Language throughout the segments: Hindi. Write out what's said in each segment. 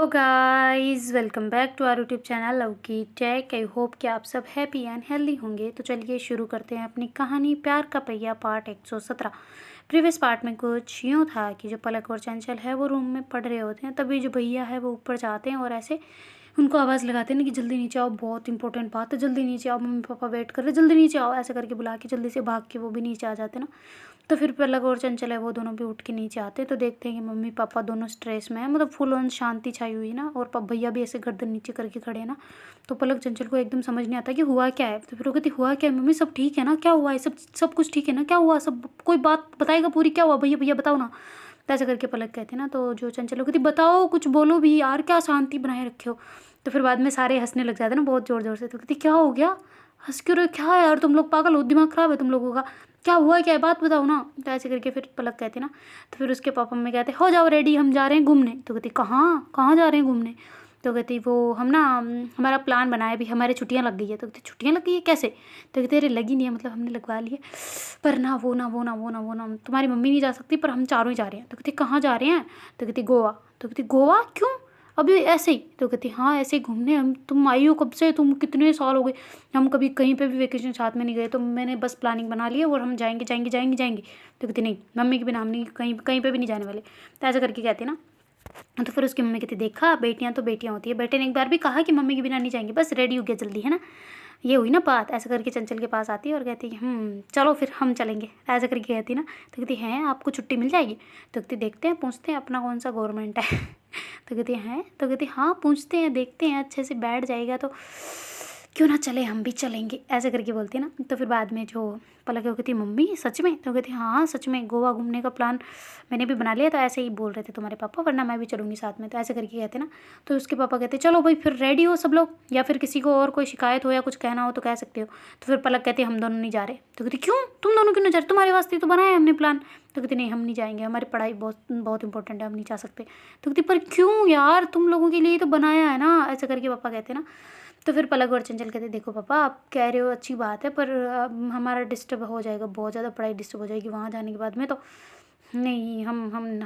Hello guys, welcome back to our YouTube channel लवकी टेक। आई होप कि आप सब हैप्पी एंड हेल्दी होंगे। तो चलिए शुरू करते हैं अपनी कहानी प्यार का पहिया पार्ट 117। प्रीवियस पार्ट में कुछ यूँ था कि जो पलक और चंचल है वो रूम में पढ़ रहे होते हैं, तभी जो भैया है वो ऊपर जाते हैं और ऐसे उनको आवाज़ लगाते हैं ना कि जल्दी नीचे आओ, बहुत इंपॉर्टेंट बात है, जल्दी नीचे आओ, मम्मी पापा वेट कर रहे, जल्दी नीचे आओ। ऐसे करके बुला के जल्दी से भाग के वो भी नीचे आ जाते हैं ना। तो फिर पलक और चंचल है वो दोनों भी उठ के नीचे आते हैं तो देखते हैं कि मम्मी पापा दोनों स्ट्रेस में है, मतलब फुल ऑन शांति छाई हुई ना, और भैया भी ऐसे गर्दन नीचे करके खड़े हैं ना। तो पलक चंचल को एकदम समझ नहीं आता कि हुआ क्या है। तो फिर वो कहती हुआ क्या है मम्मी, सब ठीक है ना, क्या हुआ है, सब कुछ ठीक है ना, क्या हुआ, सब कोई बात बताएगा पूरी, क्या हुआ भैया, भैया बताओ ना। तो ऐसे करके पलक कहते ना, तो जो चंचल कहती बताओ कुछ बोलो भी यार, क्या शांति बनाए रखे हो। तो फिर बाद में सारे हंसने लग जाते ना बहुत ज़ोर ज़ोर से। तो कहती क्या हो गया, हंस क्यों रहे, क्या है यार, तुम लोग पागल हो, दिमाग ख़राब है तुम लोगों का, क्या हुआ, क्या है बात बताओ ना। तो ऐसे करके फिर पलक कहती ना, तो फिर उसके पापा मम्मी कहते हो जाओ रेडी, हम जा रहे हैं घूमने। तो कहती कहाँ कहाँ जा रहे हैं घूमने। तो कहती वो हम ना हमारा प्लान बनाया, अभी हमारे छुट्टियाँ लग गई है। तो कहती छुट्टियाँ लग गई है कैसे। तो कहते अरे लगी नहीं है, मतलब हमने लगवा ली है, पर ना वो ना वो ना वो ना वो ना तुम्हारी मम्मी नहीं जा सकती, पर हम चारों ही जा रहे हैं। तो कहती कहाँ जा रहे हैं। तो कहती गोवा। तो कहती गोवा क्यों, अभी ऐसे ही। तो कहती हाँ ऐसे ही घूमने, हम तुम आई हो कब से, तुम कितने साल हो गए, हम कभी कहीं पे भी वेकेशन साथ में नहीं गए, तो मैंने बस प्लानिंग बना ली है और हम जाएंगे जाएंगे जाएंगे जाएंगे। तो कहती नहीं मम्मी के बिना हम नहीं कहीं कहीं पे भी नहीं जाने वाले। तो ऐसा करके कहते ना। तो फिर उसकी मम्मी कहती देखा बेटियां तो बेटियां होती है, बेटे ने एक बार भी कहा कि मम्मी के बिना नहीं जाएंगे, बस रेडी हो गया जल्दी, है ना, ये हुई ना बात। ऐसा करके चंचल के पास आती है और कहती है चलो फिर हम चलेंगे। ऐसा करके कहती ना। तो कहती हैं आपको छुट्टी मिल जाएगी। तो कहती देखते हैं पूछते हैं अपना कौन सा गवर्नमेंट है। तो कहती हैं, तो कहती हाँ पूछते हैं देखते हैं, अच्छे से बैठ जाएगा तो क्यों ना चले, हम भी चलेंगे। ऐसे करके बोलती है ना। तो फिर बाद में जो पलक है वो कहती मम्मी सच में। तो कहती हाँ सच में, गोवा घूमने का प्लान मैंने भी बना लिया, तो ऐसे ही बोल रहे थे तुम्हारे पापा, वरना मैं भी चलूँगी साथ में। तो ऐसे करके कहते ना। तो उसके पापा कहते चलो भाई फिर रेडी हो सब लोग, या फिर किसी को और कोई शिकायत हो या कुछ कहना हो तो कह सकते हो। तो फिर पलक कहती हम दोनों नहीं जा रहे। तो कहती क्यों, तुम दोनों क्यों नहीं जा रहे, तुम्हारे वास्ते तो बनाया हमने प्लान। तो कहती नहीं हम नहीं जाएंगे, हमारी पढ़ाई बहुत बहुत इंपॉर्टेंट है, हम नहीं जा सकते। तो कहती पर क्यों यार, तुम लोगों के लिए तो बनाया है ना। ऐसा करके पापा कहते ना। तो फिर पलक और चंचल कहते देखो पापा आप कह रहे हो अच्छी बात है, पर हमारा डिस्टर्ब हो जाएगा, बहुत ज़्यादा पढ़ाई डिस्टर्ब हो जाएगी वहाँ जाने के बाद में, तो नहीं हम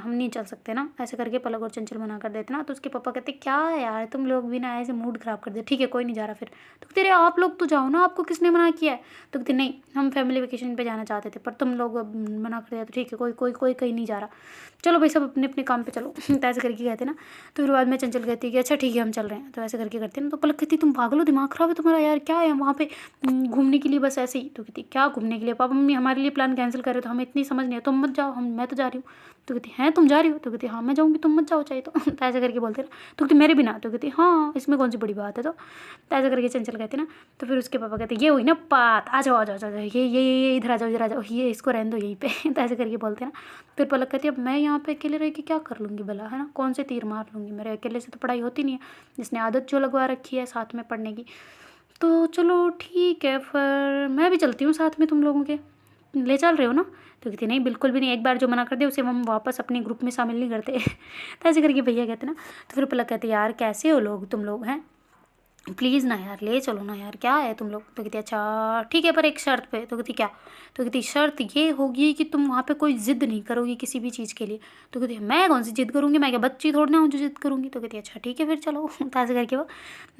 नहीं चल सकते ना। ऐसे करके पलक और चंचल मना कर देते ना। तो उसके पापा कहते क्या है यार तुम लोग भी ना ऐसे मूड ख़राब कर दे, ठीक है कोई नहीं जा रहा फिर। तो कहते अरे आप लोग तो जाओ ना, आपको किसने मना किया है। तो कहते नहीं हम फैमिली वेकेशन पे जाना चाहते थे, पर तुम लोग मना कर दिया, तो ठीक है कोई कोई कोई कहीं नहीं जा रहा, चलो भाई सब अपने अपने काम पे चलो। तो ऐसे करके कहते ना। तो फिर बाद में चंचल कहती है कि अच्छा ठीक है हम चल रहे हैं। तो ऐसे करके करते ना। तो पलक कहती तुम पागल हो, दिमाग ख़राब है तुम्हारा यार, क्या है वहाँ पे घूमने के लिए बस ऐसे ही। तो कहती क्या घूमने के लिए, पापा मम्मी हमारे लिए प्लान कैंसिल कर रहे, तो हमें इतनी समझ नहीं है, तुम मत जाओ, हम मैं तो जा रही हूँ। तो कहती हैं तुम जा रही हो। तो कहती हाँ मैं जाऊँगी, तुम मत जाओ चाहे तो। तो ऐसे करके बोलते ना। तो कहती मेरे भी ना। तो कहती हाँ इसमें कौन सी बड़ी बात है। तो ऐसे करके चंचल कहते ना। तो फिर उसके पापा कहते ये हुई ना बात, आ जाओ आ जाओ आ जाओ, ये इधर आ जाओ इधर आ जाओ, ये इसको रहने दो यहीं पे। तो ऐसे करके बोलते ना। फिर पलक कहती अब मैं यहाँ पे अकेले रह के क्या कर लूँगी भला, है ना, कौन से तीर मार लूँगी, मेरे अकेले से तो पढ़ाई होती नहीं है, जिसने आदत जो लगवा रखी है साथ में पढ़ने की। तो चलो ठीक है फिर मैं भी चलती हूँ साथ में, तुम लोगों के ले चल रहे हो ना। तो कहती नहीं बिल्कुल भी नहीं, एक बार जो मना कर दे उसे हम वापस अपने ग्रुप में शामिल नहीं करते। तो ऐसे करके भैया कहते ना। तो फिर पलक कहते यार कैसे हो लोग तुम लोग हैं, प्लीज़ ना यार ले चलो ना यार, क्या है तुम लोग। तो कहती अच्छा ठीक है पर एक शर्त पे। तो कहती क्या। तो कहती शर्त ये होगी कि तुम वहाँ पे कोई ज़िद नहीं करोगी किसी भी चीज़ के लिए। तो कहती मैं कौन सी ज़िद करूँगी, मैं क्या बच्ची थोड़ी ना हूँ जो ज़िद करूँगी। तो कहती अच्छा ठीक है फिर चलो। तो ऐसे करके वो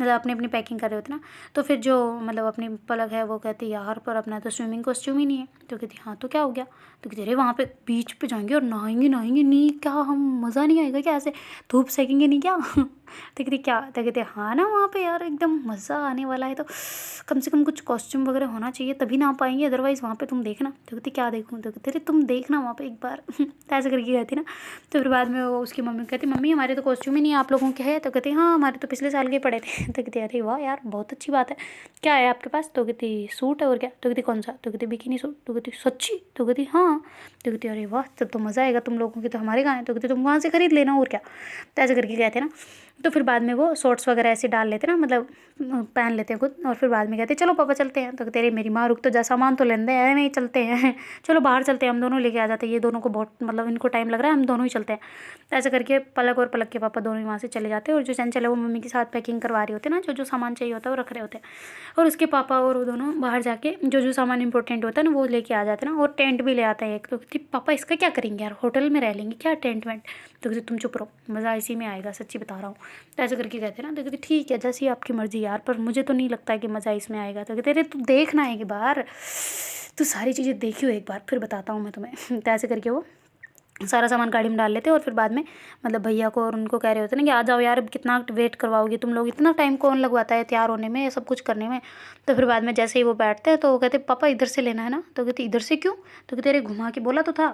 मतलब अपनी अपनी पैकिंग कर रहे होते ना। तो फिर जो मतलब अपनी पलक है वो कहती यार पर अपना तो स्विमिंग कॉस्ट्यूम ही नहीं है। तो कहती हाँ तो क्या हो गया। तो कहती अरे वहाँ पे बीच पे जाएंगे और नहाएंगे नहाएंगे नहीं, क्या हम मज़ा नहीं आएगा क्या, ऐसे धूप सेकेंगे नहीं क्या। तो कहती क्या। तो कहते हाँ ना वहाँ पे यार एकदम मज़ा आने वाला है, तो कम से कम कुछ कॉस्ट्यूम वगैरह होना चाहिए तभी ना पाएंगे, अदरवाइज़ वहाँ पे तुम देखना। तो कहती क्या देखूँ। तो कहते अरे तुम देखना वहाँ पे एक बार। तो ऐसे करके कहती ना। तो फिर बाद में वो उसकी मम्मी कहती मम्मी हमारे तो कॉस्ट्यूम ही नहीं है, आप लोगों के है। तो कहती हाँ हमारे तो पिछले साल के पड़े थे। तो कहती अरे वाह यार बहुत अच्छी बात है, क्या है आपके पास। तो कहती सूट है और क्या। तो कहती कौन सा। तो कहती बिकिनी सूट। तो कहती सच्ची। तो कहती हाँ। तो कहती अरे वाह तब तो मज़ा आएगा तुम लोगों के, तो हमारे कहाँ है। तो कहती तुम वहाँ से खरीद लेना और क्या। तो ऐसे करके कहते ना। तो फिर बाद में वो शॉर्ट्स वगैरह ऐसे डाल लेते ना, मतलब पहन लेते हैं खुद, और फिर बाद में कहते चलो पापा चलते हैं। तो तेरे मेरी माँ रुक तो जा, सामान तो लेने हैं, नहीं चलते हैं। चलो बाहर चलते हैं, हम दोनों लेके आ जाते हैं, ये दोनों को बहुत मतलब इनको टाइम लग रहा है, हम दोनों ही चलते हैं। तो ऐसे करके पलक और पलक के पापा दोनों ही वहाँ से चले जाते हैं, और जो चंचल है वो मम्मी के साथ पैकिंग करवा रही होते हैं ना, जो जो सामान चाहिए होता है वो रख रहे होते हैं। और उसके पापा और वो दोनों बाहर जाके जो जो सामान इंपॉर्टेंट होता है ना वो लेके आ जाते हैं ना, और टेंट भी ले आते हैं एक। तो पापा इसका क्या करेंगे यार, होटल में रह लेंगे क्या टेंट वेंट। तो कहती तुम चुप रहो, मज़ा इसी में आएगा, सच्ची बता रहा हूँ। तो ऐसे करके कहते ना, तो कहती ठीक है जैसी आपकी मर्ज़ी यार, पर मुझे तो नहीं लगता है कि मज़ा इसमें आएगा। तो कहते अरे तू देखना एक बार, तू सारी चीज़ें देखियो एक बार, फिर बताता हूँ मैं तुम्हें। तो ऐसे करके वो सारा सामान गाड़ी में डाल लेते हैं और फिर बाद में मतलब भैया को और उनको कह रहे होते हैं ना कि आ जाओ यार, अब कितना वेट करवाओगे तुम लोग, इतना टाइम कौन लगवाता है तैयार होने में, ये सब कुछ करने में। तो फिर बाद में जैसे ही वो बैठते हैं तो वो कहते पापा इधर से लेना है ना। तो कहते इधर से क्यों? तो कहते अरे घुमा के बोला तो था।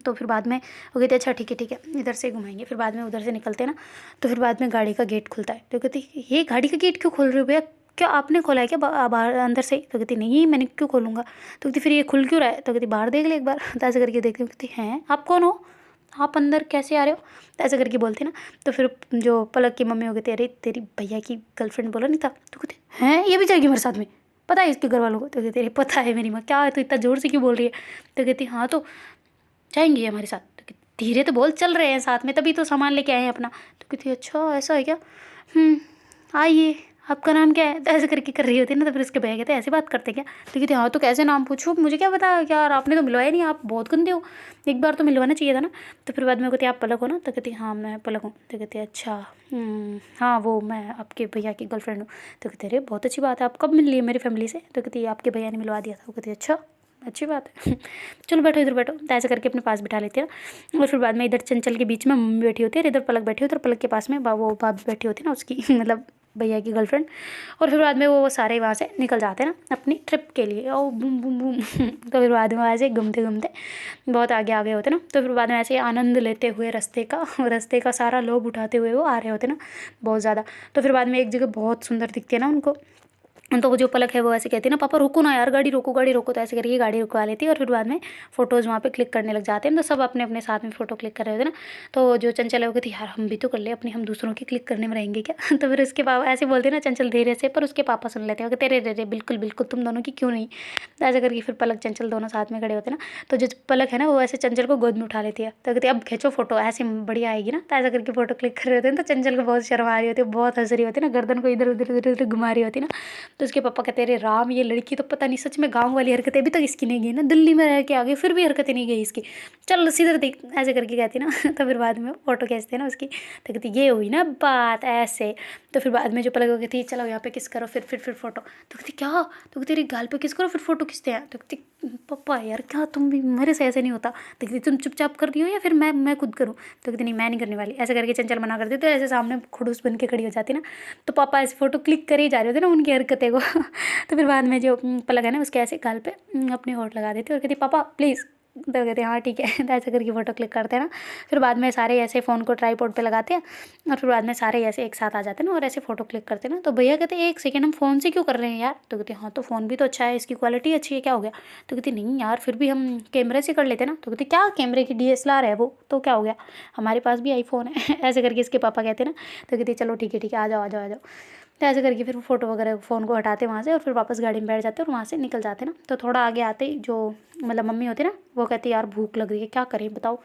तो फिर बाद में वो कहते अच्छा ठीक है इधर से घुमाएंगे। फिर बाद में उधर से निकलते हैं ना, तो फिर बाद में गाड़ी का गेट खुलता है। तो कहती ये गाड़ी का गेट क्यों खोल रहे हो भैया, क्या आपने खोला है क्या बाहर अंदर से? तो कहती नहीं मैंने क्यों खोलूँगा। तो कहती फिर ये खुल क्यों रहा है? तो कहती बाहर देख ले एक बार। तो ऐसे करके देखती हूँ, कहती हैं आप कौन हो, आप अंदर कैसे आ रहे हो? तो ऐसे करके बोलती ना। तो फिर जो पलक की मम्मी हो गई, अरे तेरी भैया की गर्लफ्रेंड बोला नहीं था? तो कहते हैं ये भी जाएगी मेरे साथ में, पता है इसके घर वालों को? तो कहते अरे पता है मेरी माँ, क्या है तो इतना ज़ोर से क्यों बोल रही है? तो कहती हाँ तो जाएंगी हमारे साथ। तो कहती धीरे तो बोल, चल रहे हैं साथ में, तभी तो सामान लेके आए हैं अपना। तो कहती अच्छा ऐसा है क्या, आइए आपका नाम क्या है? तो ऐसे करके कर रही होती है ना। तो फिर उसके भैया कहते ऐसे बात करते क्या? तो कहते हाँ तो कैसे नाम पूछूँ, मुझे क्या पता यार, आपने तो मिलवाया नहीं, आप बहुत गंदे हो, एक बार तो मिलवाना चाहिए था ना। तो फिर बाद में कहती आप पलक हो ना? तो कहती हाँ मैं पलक हूँ। तो कहती अच्छा हाँ वो मैं आपके भैया की गर्लफ्रेंड हूँ। तो कहते अरे बहुत अच्छी बात है, आप कब मिल लिए मेरी फैमिली से? तो कहती आपके भैया ने मिलवा दिया था। वो कहती अच्छा अच्छी बात है। चलो बैठो इधर बैठो। तो ऐसे करके अपने पास बिठा लेते हैं। और फिर बाद में इधर चंचल के बीच में मम्मी बैठी होती है, इधर पलक बैठी होती है, उधर पलक के पास में वो भाभी बैठी होती है ना उसकी मतलब भैया की गर्लफ्रेंड। और फिर बाद में वो सारे वहाँ से निकल जाते हैं ना अपनी ट्रिप के लिए, ओ बूम बूम बूम। तो फिर बाद में ऐसे घूमते घूमते बहुत आगे आ गए होते ना। तो फिर बाद में ऐसे आनंद लेते हुए रास्ते का सारा लोभ उठाते हुए वो आ रहे होते ना बहुत ज़्यादा। तो फिर बाद में एक जगह बहुत सुंदर दिखती है ना उनको। तो वो जो पलक है वो ऐसे कहती है ना पापा रुको ना यार, गाड़ी रोको गाड़ी रोको। तो ऐसे करके गाड़ी रुकवा लेती है और फिर बाद में फ़ोटोज़ वहाँ पे क्लिक करने लग जाते हैं। तो सब अपने अपने साथ में फ़ोटो क्लिक कर रहे होते हैं ना। तो जो चंचल है वो कहती यार हम भी तो कर ले अपनी, हम दूसरों की क्लिक करने में रहेंगे क्या? तो फिर उसके पापा ऐसे बोलते हैं ना चंचल धीरे से, पर उसके पापा सुन लेते हैं, कहते रे रे रे बिल्कुल बिल्कुल तुम दोनों की क्यों नहीं। तो ऐसे करके फिर पलक चंचल दोनों साथ में खड़े होते हैं ना। तो जो पलक है ना वो ऐसे चंचल को गोद में उठा लेती है। तो कहती अब खींचो फोटो, ऐसे बढ़िया आएगी ना। तो ऐसा करके फ़ोटो क्लिक कर रहे होते हैं। तो चंचल को बहुत शर्म आ रही होती है, बहुत हंस रही होती है ना, गर्दन को इधर उधर इधर उधर घुमा रही होती है ना। तो उसके पापा कहते अरे राम ये लड़की तो पता नहीं सच में गाँव वाली हरकतें अभी तक इसकी नहीं गई ना, दिल्ली में रह के आ गई फिर भी हरकतें नहीं गई इसकी, चल सीधे देख। ऐसे करके कहती ना। तो फिर बाद में फ़ोटो खींचते हैं ना उसकी। तो कहती ये हुई ना बात ऐसे। तो फिर बाद में जो पलक कहती चलो यहाँ पे किस करो, फिर फोटो। तो कहती क्या? तो कहती तेरी गाल पे किस करो फिर फोटो खींचते हैं। तो कहती पापा यार क्या तुम भी, मेरे से ऐसे नहीं होता। तो कहती तुम चुपचाप कर रही हो या फिर मैं खुद करूँ? तो कहती नहीं मैं नहीं करने वाली। ऐसे करके चंचल मना करती तो ऐसे सामने खड़ूस बन के खड़ी हो जाती ना। तो पापा ऐसे फ़ोटो क्लिक कर ही जा रहे होते ना उनकी हरकतें को। तो फिर बाद में जो पलक है ना उसके ऐसे गाल पे अपने होठ लगा देती और कहती पापा प्लीज़। तो कहते हाँ ठीक है। तो ऐसे करके फ़ोटो क्लिक करते हैं ना। फिर बाद में सारे ऐसे फ़ोन को ट्राईपॉड पे लगाते हैं और फिर बाद में सारे ऐसे एक साथ आ जाते हैं ना और ऐसे फ़ोटो क्लिक करते हैं ना। तो भैया कहते हैं एक सेकंड हम फ़ोन से क्यों कर रहे हैं यार? तो कहते हाँ तो फ़ोन भी तो अच्छा है, इसकी क्वालिटी अच्छी है, क्या हो गया? तो कहती नहीं यार फिर भी हम कैमरे से कर लेते ना। तो कहते क्या कैमरे की DSLR है वो, तो क्या हो गया, हमारे पास भी iPhone है। ऐसे करके इसके पापा कहते हैं ना। तो कहती चलो ठीक है आ जाओ आ जाओ आ जाओ। तो ऐसे करके फिर वो फ़ोटो वगैरह फ़ोन को हटाते वहाँ से और फिर वापस गाड़ी में बैठ जाते और वहाँ से निकल जाते ना। तो थोड़ा आगे आते ही जो मतलब मम्मी होती ना वो कहती यार भूख लग रही है, क्या करें बताओ,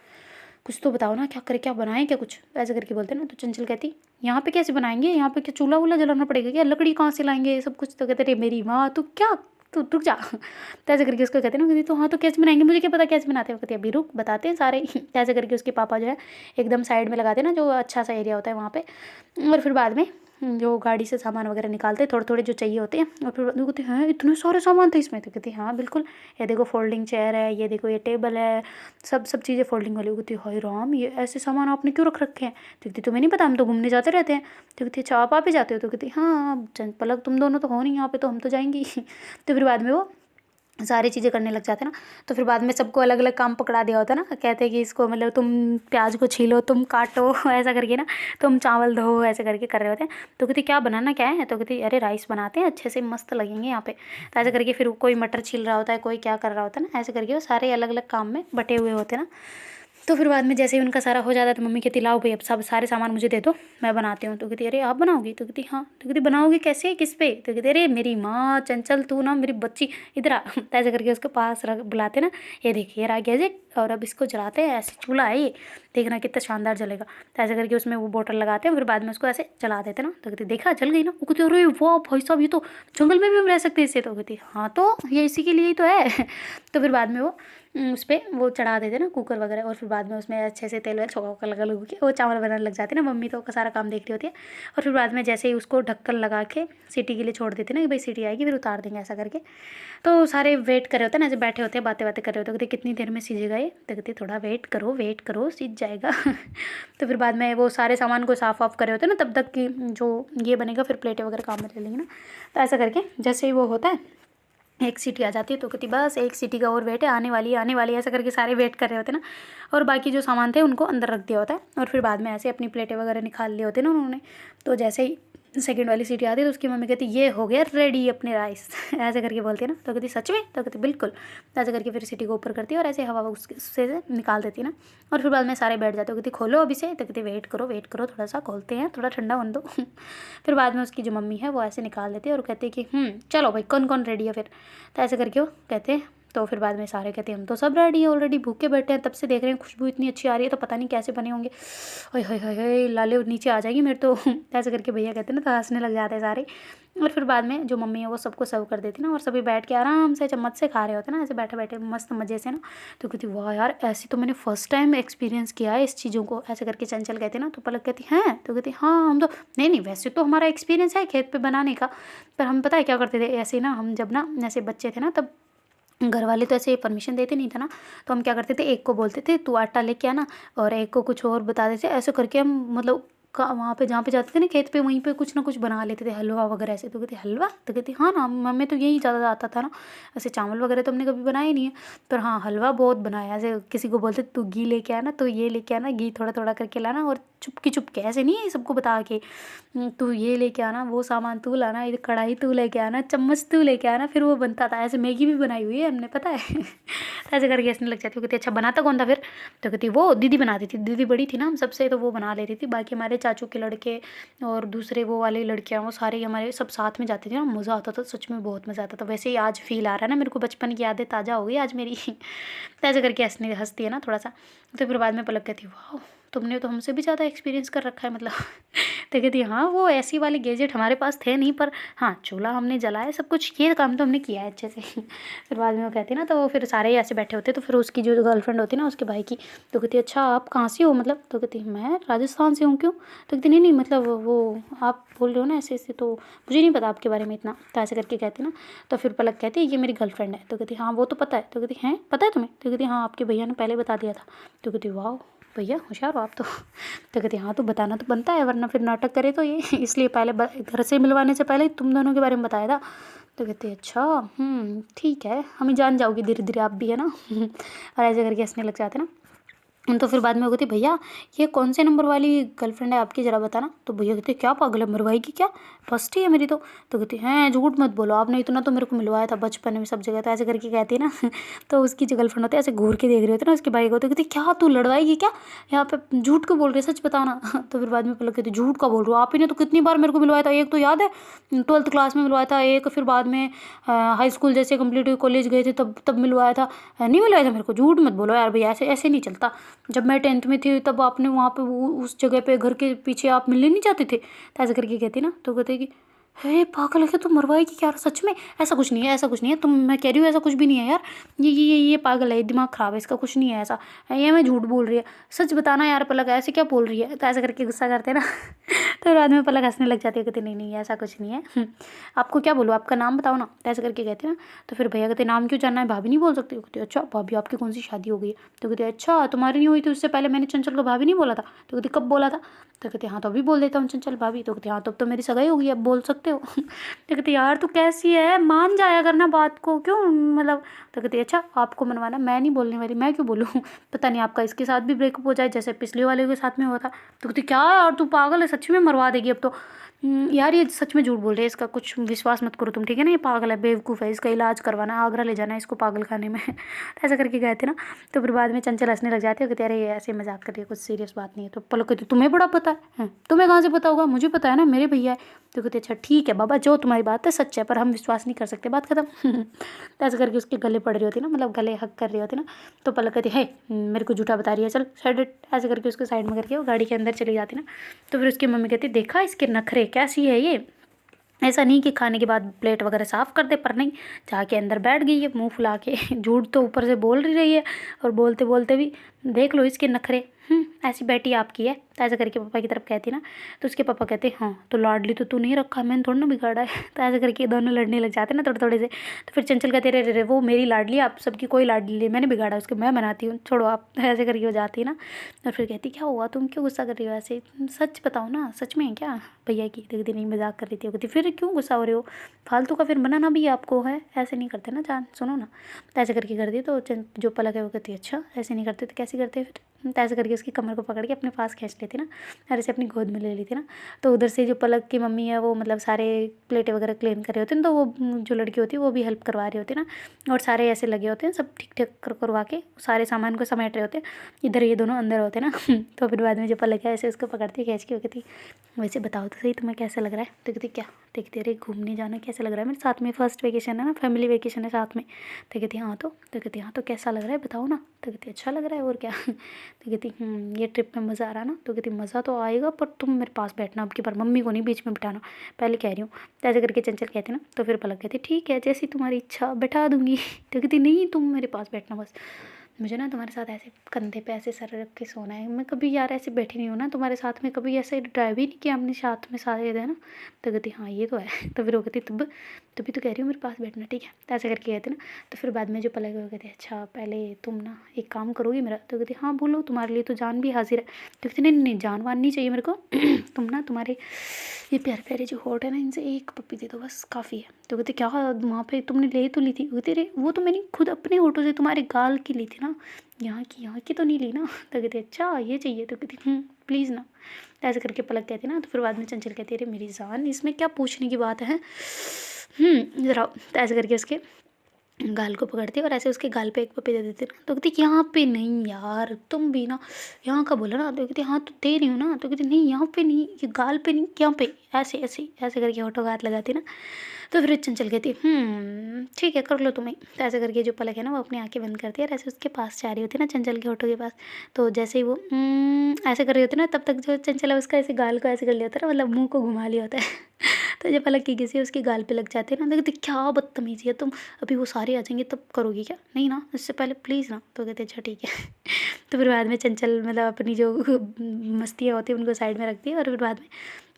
कुछ तो बताओ ना, क्या करें, क्या बनाएं क्या कुछ? ऐसे करके बोलते ना। तो चंचल कहती यहाँ पे कैसे बनाएंगे, यहाँ पे क्या चूल्हा वूल्हा जलाना पड़ेगा क्या, लकड़ी कहाँ से लाएंगे ये सब कुछ? तो कहते रे मेरी माँ तू क्या, तू रुक जा। तो ऐसे करके उसको कहते ना, कहती तो हाँ तो कैसे बनाएंगे, मुझे क्या पता कैसे बनाते हैं। कहती अभी रुक बताते हैं सारे। तो ऐसे करके उसके पापा जो है एकदम साइड में लगाते ना जो अच्छा सा एरिया होता है वहाँ पे। और फिर बाद में जो गाड़ी से सामान वगैरह निकालते हैं थोड़े थोड़े जो चाहिए होते हैं। और फिर कहते हैं इतने सारे सामान थे इसमें? तो कहती हाँ बिल्कुल, ये देखो फोल्डिंग चेयर है, ये देखो ये टेबल है, सब चीज़ें फोल्डिंग वाली। कहती हाय राम ये ऐसे सामान आपने क्यों रख रखे हैं? तो कहती तुम्हें नहीं पता हम तो घूमने जाते रहते हैं। तो कहती अच्छा आप ही जाते हो? तो कहती हाँ पलक तुम दोनों तो हो नहीं यहाँ पे, तो हम तो जाएंगी। तो फिर बाद में वो सारी चीज़ें करने लग जाते ना। तो फिर बाद में सबको अलग अलग काम पकड़ा दिया होता ना, कहते हैं कि इसको मतलब तुम प्याज को छीलो, तुम काटो, ऐसा करके ना, तुम चावल धो, ऐसे करके कर रहे होते हैं। तो कहती क्या बनाना क्या है? तो कहती अरे राइस बनाते हैं अच्छे से मस्त लगेंगे यहाँ पे। तो ऐसे करके फिर कोई मटर छील रहा होता है, कोई क्या कर रहा होता है ना, ऐसे करके वो सारे अलग अलग काम में बटे हुए होते हैं ना। तो फिर बाद में जैसे ही उनका सारा हो जाता है तो मम्मी कहती लाओ भाई अब सब सारे सामान मुझे दे दो, मैं बनाती हूँ। तो कहती अरे आप बनाओगी? तो कहती हाँ। तो कहती बनाओगी कैसे, किस पे? तो कहती अरे मेरी माँ चंचल तू ना मेरी बच्ची इधर आ। तो ऐसे करके उसके पास रख बुलाते ना, ये देखिए रहा गैजेट और अब इसको जलाते हैं, ऐसे चूल्हा है ये, देखना कितना शानदार जलेगा। तो ऐसे करके उसमें वो बोतल लगाते हैं फिर बाद में उसको ऐसे जला देते ना। तो कहती देखा जल गई ना। वो कहती अरे वाह भाई साहब ये तो जंगल में भी हम रह सकते हैं इससे। तो कहती हाँ तो ये इसी के लिए ही तो है। तो फिर बाद में वो उस पे वो चढ़ा देते ना कुकर वगैरह, और फिर बाद में उसमें अच्छे से तेल वेल छौंका लगा लगा के वो चावल बनाने लग जाते ना। मम्मी तो सारा काम देख रही होती है, और फिर बाद में जैसे ही उसको ढक्कन लगा के सीटी के लिए छोड़ देते ना कि भाई सीटी आएगी फिर उतार देंगे ऐसा करके। तो सारे वेट कर रहे होते हैं ना, ऐसे बैठे होते हैं बातें बातें कर रहे होते हैं, कहते कितनी देर में सीजेगा ये, तो कहते थोड़ा वेट करो सीज जाएगा। तो फिर बाद में वो सारे सामान को साफ़ वाफ कर रहे होते हैं ना, तब तक कि जो ये बनेगा फिर प्लेटें वगैरह काम में ले लेंगे ना। तो ऐसा करके जैसे ही वो होता है एक सीटी आ जाती है तो कहती बस एक सीटी का और वेट है, आने वाली है आने वाली है, ऐसा करके सारे वेट कर रहे होते हैं ना। और बाकी जो सामान थे उनको अंदर रख दिया होता है, और फिर बाद में ऐसे अपनी प्लेटें वगैरह निकाल लिए होते हैं ना उन्होंने। तो जैसे ही सेकंड वाली सीटी आती है तो उसकी मम्मी कहती ये हो गया रेडी अपने राइस। ऐसे करके बोलती है ना, तो कहती सच में, तो कहती बिल्कुल। तो ऐसे करके फिर सीटी को ऊपर करती है और ऐसे हवा उसके उससे से निकाल देती है ना। और फिर बाद में सारे बैठ जाते हो, कहती खोलो अभी से, तो कहती वेट करो थोड़ा सा खोलते हैं, थोड़ा ठंडा होने दो। फिर बाद में उसकी जो मम्मी है वो ऐसे निकाल देती है और कहती है कि चलो भाई कौन कौन रेडी है फिर। तो ऐसे करके वो कहते हैं, तो फिर बाद में सारे कहते हैं हम तो सब रेडी है ऑलरेडी, भूखे बैठे हैं तब से देख रहे हैं, खुशबू इतनी अच्छी आ रही है तो पता नहीं कैसे बने होंगे, ओए होए होए होए लाले नीचे आ जाएगी मेरे तो। ऐसे करके भैया कहते हैं ना, तो हंसने लग जाते हैं सारे। और फिर बाद में जो मम्मी है वो सबको सर्व कर देती ना, और सभी बैठ के आराम से चम्मच से खा रहे होते हैं ना, ऐसे बैठे बैठे मस्त मज़े से ना। तो कहती वाह यार ऐसी तो मैंने फर्स्ट टाइम एक्सपीरियंस किया है इस चीज़ों को, ऐसे करके चंचल कहते ना। तो पलक कहती हैं, तो कहती हाँ हम तो नहीं वैसे तो हमारा एक्सपीरियंस है खेत पे बनाने का, पर हम पता है क्या करते थे ऐसे ना, हम जब ना ऐसे बच्चे थे ना तब घर वाले तो ऐसे परमिशन देते नहीं था ना, तो हम क्या करते थे एक को बोलते थे तू आटा लेके आना, और एक को कुछ और बता देते, ऐसे करके हम मतलब वहाँ पे जहाँ पे जाते थे ना खेत पे वहीं पे कुछ ना कुछ बना लेते थे, हलवा वगैरह ऐसे। तो कहती हलवा, तो कहती हाँ ना मम्मी तो यही ज़्यादा आता था ना, ऐसे चावल वगैरह तो हमने कभी बनाया नहीं है, पर हाँ हलवा बहुत बनाया। ऐसे किसी को बोलते तू घी लेके आना, तो ये लेके आना घी थोड़ा थोड़ा करके लाना, और चुपके ऐसे नहीं है सबको बता के, तू ये लेके आना, वो सामान तू लाना, ये कढ़ाई तू लेके आना, चम्मच तू लेके आना, फिर वो बनता था। ऐसे मैगी भी बनाई हुई है हमने पता है। ऐसे करके हंसने लग जाती। वो कहती अच्छा बनाता कौन था फिर, तो कहती वो दीदी बनाती थी, दीदी बड़ी थी ना हम सबसे, तो वो बना लेती थी। बाकी हमारे चाचू के लड़के और दूसरे वो वाले लड़कियाँ वो सारे हमारे सब साथ में जाते थे ना, मज़ा आता था सच में, बहुत मज़ा आता था। वैसे ही आज फील आ रहा है ना मेरे को, बचपन की यादें ताज़ा हो गई आज मेरी। तो ऐसे करके हंसती है ना थोड़ा सा। तो फिर बाद में पलक कहती वाह तुमने तो हमसे भी ज़्यादा एक्सपीरियंस कर रखा है मतलब। तो कहती हाँ वो ऐसी वाले गैजेट हमारे पास थे नहीं, पर हाँ चूल्हा हमने जलाया, सब कुछ ये काम तो हमने किया है अच्छे से। फिर बाद में वो कहती ना, तो फिर सारे ऐसे बैठे होते, तो फिर उसकी जो गर्लफ्रेंड होती ना उसके भाई की, तो कहती अच्छा आप कहाँ से हो मतलब, तो कहती मैं राजस्थान से हूँ क्यों, तो कहती नहीं मतलब वो आप बोल रहे हो ना ऐसे ऐसे, तो मुझे नहीं पता आपके बारे में इतना, तो ऐसे करके कहती ना। तो फिर पलक कहती ये मेरी गर्लफ्रेंड है, तो कहती हाँ वो तो पता है, तो कहती हैं पता है तुम्हें, तो कहती हाँ आपके भैया ने पहले बता दिया था, तो कहती वाह भैया होशियार हो आप तो कहती हाँ तो बताना तो बनता है वरना फिर नाटक करे तो ये, इसलिए पहले घर से मिलवाने से पहले तुम दोनों के बारे में बताया था। तो कहते अच्छा ठीक है हमें जान जाओगी धीरे धीरे आप भी है ना। और ऐसे करके हंसने लग जाते ना। तो फिर बाद में वो कहती भैया ये कौन से नंबर वाली गर्लफ्रेंड है आपकी, ज़रा बताना। तो भैया कहते क्या पागल है मरवाएगी क्या, फर्स्ट ही है मेरी तो कहती हैं झूठ मत बोलो आपने इतना तो मेरे को मिलवाया था बचपन में सब जगह, तो ऐसे करके कहती है ना। तो उसकी जो गर्लफ्रेंड होती है ऐसे घूर के देख रहे होते ना उसके भाई को, तो कहती क्या तू लड़वाएगी क्या, यहाँ पे झूठ को बोल रही है सच बताना। तो फिर बाद में पलक कहती झूठ का बोल रहा हूँ, आप ही ने तो कितनी बार मेरे को मिलवाया था, एक तो याद है 12th क्लास में मिलवाया था एक, फिर बाद में हाई स्कूल जैसे कम्प्लीट हुई कॉलेज गए थे तब मिलवाया था, नहीं मिलवाया था मेरे को, झूठ मत बोलो यार भैया ऐसे ऐसे नहीं चलता। जब मैं 10th में थी तब आपने वहाँ पे उस जगह पे घर के पीछे आप मिलने नहीं जाते थे, तो ऐसे करके कहती ना। तो कहते कि हे पागल है क्या तुम मरवाएगी क्या, सच में ऐसा कुछ नहीं है ऐसा कुछ नहीं है, तुम मैं कह रही हूँ ऐसा कुछ भी नहीं है यार, ये पागल है दिमाग ख़राब है इसका, कुछ नहीं है ऐसा, ये मैं झूठ बोल रही है, सच बताना यार पलक ऐसे क्या बोल रही है। तो ऐसा करके गुस्सा करते ना। तो रात में पलक हंसने लग जाती है, कहती नहीं ऐसा कुछ नहीं है। आपको क्या बोलूँ आपका नाम बताओ ना, तो ऐसे करके कहते ना। तो फिर भैया कहते नाम क्यों जानना है, भाभी नहीं बोल सकती, कहते अच्छा भाभी आपकी कौन सी शादी हो गई है, तो कहते अच्छा तुम्हारी नहीं हुई थी उससे पहले मैंने चंचल को भाभी नहीं बोला था, तो कहते कब बोला था, तो कहते हाँ तो अभी बोल देता हूँ चंचल भाभी, तो कहते हाँ तो मेरी सगाई होगी अब बोल सकते हो। तो कहते यार तू कैसी है मान जाया करना बात को क्यों मतलब, तो कहते अच्छा आपको मनवाना मैं नहीं बोलने वाली, मैं क्यों बोलूँ, पता नहीं आपका इसके साथ भी ब्रेकअप हो जाए जैसे पिछले वाले के साथ में हुआ था। तो कहते क्या यार तू पागल है सच में मरवा देगी अब तो, यार ये सच में झूठ बोल रही है इसका कुछ विश्वास मत करो तुम ठीक है ना, ये पागल है बेवकूफ़ है, इसका इलाज करवाना आगरा ले जाना है इसको पागल खाने में। तो ऐसा करके गए थे ना। तो फिर बाद में चंचल हंसने लग जाते हो, कहते अरे ऐसे मजाक कर रही है कुछ सीरियस बात नहीं है। तो पलक कहती तुम्हें बड़ा पता है, तुम्हें कहाँ से पता होगा, मुझे पता है ना मेरे भैया है। तो कहते अच्छा ठीक है बाबा जो तुम्हारी बात है सच है पर हम विश्वास नहीं कर सकते, बात खत्म। तो ऐसे करके उसके गले पड़ रही होती ना, मतलब गले हक कर रही होती ना। तो पलक कहती है मेरे को झूठा बता रही है चल साइड, ऐसे करके उसको साइड में करके वो गाड़ी के अंदर चली जाती ना। तो फिर उसकी मम्मी कहती देखा इसके नखरे कैसी है ये, ऐसा नहीं कि खाने के बाद प्लेट वगैरह साफ़ कर दे, पर नहीं, जाके अंदर बैठ गई है मुंह फुला के। झूठ तो ऊपर से बोल रही है और बोलते बोलते भी देख लो इसके नखरे। ऐसी बेटी आपकी है, तो ऐसा करके पापा की तरफ कहती ना, तो उसके पापा कहते हाँ तो लाडली तो तू नहीं रखा, मैंने थोड़ा ना बिगाड़ा है। तो ऐसा करके दोनों लड़ने लग जाते ना थोड़े थोड़े से। तो फिर चंचल कहते रे रे रे वो मेरी लाडली, आप सबकी कोई लाडली नहीं, मैंने बिगाड़ा उसके, मैं बनाती हूँ, छोड़ो आप। ऐसे करके हो जाती है ना। और फिर कहती क्या हुआ, तुम क्यों गुस्सा कर रही हो ऐसे, सच बताओ ना, सच में है क्या भैया की। देखती नहीं मजाक कर रही थी। वो कहती फिर क्यों गुस्सा हो रहे हो, फालतू का फिर बनाना भी आपको है, ऐसे नहीं करते ना जान, सुनो ना। तो ऐसे करके कर दी। तो जो पलक है वो कहती अच्छा ऐसे नहीं करते तो कैसे करते फिर। तो ऐसे करके उसकी कमर को पकड़ के अपने पास खींच लेती ना, और ऐसे अपनी गोद में ले लेती ना। तो उधर से जो पलक की मम्मी है वो मतलब सारे प्लेटें वगैरह क्लीन कर रहे होते हैं, तो वो जो लड़की होती है वो भी हेल्प करवा रही होती है ना। और सारे ऐसे लगे होते हैं, सब ठीक ठाक करवा के सारे सामान को समेट रहे होते हैं। इधर ये दोनों अंदर होते हैं ना। तो फिर बाद में जो पलक है ऐसे उसको पकड़ती खींच के, वो कहती वैसे बताओ तो सही तुम्हें कैसा लग रहा है। तो कहती क्या, देखते रहे घूमने जाना कैसा लग रहा है मेरे साथ में, फर्स्ट वेकेशन है ना, फैमिली वेकेशन है साथ में। तो कहती हाँ तो कहती हाँ तो कैसा लग रहा है बताओ ना। तो कहती अच्छा लग रहा है और क्या। तो कहती ये ट्रिप में मज़ा आ रहा है ना। तो कहती मज़ा तो आएगा पर तुम मेरे पास बैठना अब की बार, मम्मी को नहीं बीच में बिठाना, पहले कह रही हूँ। तो ऐसे करके चंचल कहते ना। तो फिर पलक कहती ठीक है जैसी तुम्हारी इच्छा बैठा दूंगी। तो कहती नहीं तुम मेरे पास बैठना बस, मुझे ना तुम्हारे साथ ऐसे कंधे पे ऐसे सर रख के सोना है। मैं कभी यार ऐसे बैठी नहीं हूँ ना तुम्हारे साथ में, कभी ऐसे ड्राइव ही नहीं किया हमने साथ में सारे है ना। तो कहती हाँ ये तो है। तो फिर वो कहती तभी तो कह रही हूँ मेरे पास बैठना ठीक है। तो ऐसे करके कहते ना। तो फिर बाद में जो पलक वो कहते अच्छा पहले तुम ना एक काम करोगी मेरा। तो कहती हाँ बोलो, तुम्हारे लिए तो जान भी हाजिर है। तो कहती नहीं नहीं जान वान नहीं चाहिए मेरे को। तुम ना तुम्हारे ये प्यारे प्यारे जो होठ है ना इनसे एक पप्पी दे दो बस काफ़ी है। तो कहते क्या वहाँ पे तुमने ले तो ली थी। कहते रे वो तो मैंने खुद अपने होठों से तुम्हारे गाल की ली थी ना, यहाँ की तो नहीं ली ना। तो कहते अच्छा ये चाहिए। तो कहती प्लीज़ ना। तो ऐसे करके पलक कहती ना। तो फिर बाद में चंचल कहती अरे मेरी जान इसमें क्या पूछने की बात है। ज़रा। तो ऐसे करके उसके गाल को पकड़ती और ऐसे उसके गाल पे एक पपी दे देती ना। तो कहती यहाँ पे नहीं यार तुम भी ना, यहाँ का बोला ना। तो कहती हाँ तो दे रही हूँ ना। तो कहती नहीं यहाँ पे नहीं, ये गाल पे नहीं, यहाँ पे ऐसे ऐसे ऐसे करके होठों का हाथ लगाती ना। तो फिर चंचल कहती ठीक है कर लो तुम्हें। तो ऐसे करके जो पलक है ना वो अपनी आंखें बंद करती है और ऐसे उसके पास जा रही होती है ना, चंचल के होठों के पास। तो जैसे ही वो ऐसे कर रही होती है ना, तब तक जो चंचल है उसका ऐसे गाल को ऐसे कर लिया होता है ना, मतलब मुँह को घुमा लिया होता है। तो जब पलक की किसी उसके गाल पे लग जाते हैं ना, तो कहते क्या बदतमीजी है तुम, अभी वो सारे आ जाएंगे तब करोगी क्या, नहीं ना इससे पहले प्लीज़ ना। तो कहते अच्छा ठीक है। तो फिर बाद में चंचल मतलब अपनी जो मस्तियाँ होती हैं उनको साइड में रखती है और फिर बाद में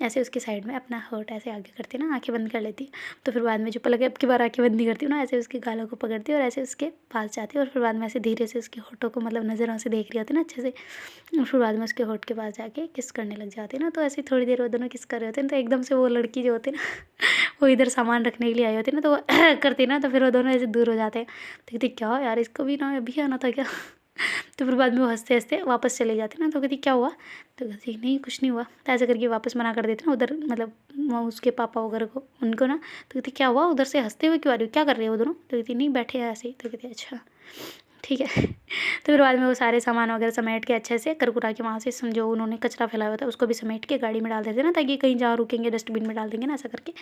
ऐसे उसके साइड में अपना हर्ट ऐसे आगे करती है ना, आंखें बंद कर लेती है। तो फिर बाद में जो पलक अब की बार आंखें बंद नहीं करती हूँ ना, ऐसे उसके गालों को पकड़ती है और ऐसे उसके पास जाती है और फिर बाद में ऐसे धीरे से उसके होठों को मतलब नज़रों से देख रही होती है ना अच्छे से। और फिर बाद में उसके होठ के पास जाके किस करने लग जाती है ना। तो ऐसे थोड़ी देर वो दोनों किस कर रहे होते हैं, तो एकदम से वो लड़की जो होती है ना वो इधर सामान रखने के लिए आई होती है ना, तो वो करती ना, तो फिर वो दोनों ऐसे दूर हो जाते हैं। तो कहती क्या यार इसको भी ना अभी आना था क्या। तो फिर बाद में वो हंसते हंसते वापस चले जाते ना। तो कहती क्या हुआ। तो कहती नहीं कुछ नहीं हुआ। तो ऐसे करके वापस मना कर देते ना उधर, मतलब वो उसके पापा वगैरह को उनको ना। तो कहती क्या हुआ उधर से हंसते हुए क्यों आ रही हो, क्या कर रहे हो वो दोनों। तो कहती नहीं बैठे हैं ऐसे ही। तो कहती अच्छा ठीक है। तो फिर बाद में वो सारे सामान वगैरह समेट के अच्छे से करकुरा के वहाँ से समझो उन्होंने कचरा फैलाया हुआ था उसको भी समेट के गाड़ी में डाल देते ना, ताकि कहीं जहाँ रुकेंगे डस्टबिन में डाल देंगे ना ऐसा करके।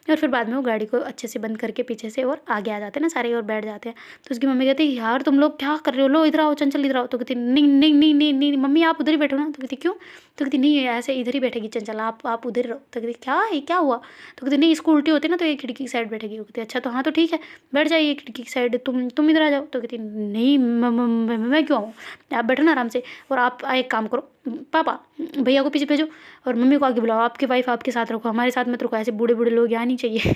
और फिर बाद में वो गाड़ी को अच्छे से बंद करके पीछे से और आगे आ जाते हैं ना सारे और बैठ जाते हैं। तो उसकी मम्मी कहती यार तुम लोग क्या कर रहे हो, लो इधर आओ चंचल इधर आओ। तो कहती नहीं नहीं नहीं नहीं नहीं मम्मी आप उधर ही बैठो ना। तो कहती क्यों। तो कहती नहीं ऐसे इधर ही बैठेगी चंचल, आप उधर रहो। तो कहती क्या ये क्या हुआ। तो कहती नहीं इसको उल्टी होती है ना तो ये खिड़की की साइड बैठेगी। वो कहती अच्छा तो हाँ तो ठीक है बैठ जाइए खिड़की की साइड, तुम इधर आ जाओ। तो कहती नहीं मैं क्यों आऊँ, आप बैठो ना आराम से। और आप एक काम करो पापा भैया को पीछे भेजो और मम्मी को आगे बुलाओ, आपकी वाइफ आपके साथ रखो, हमारे साथ मत रखो, ऐसे बूढ़े बूढ़े लोग यहाँ नहीं चाहिए।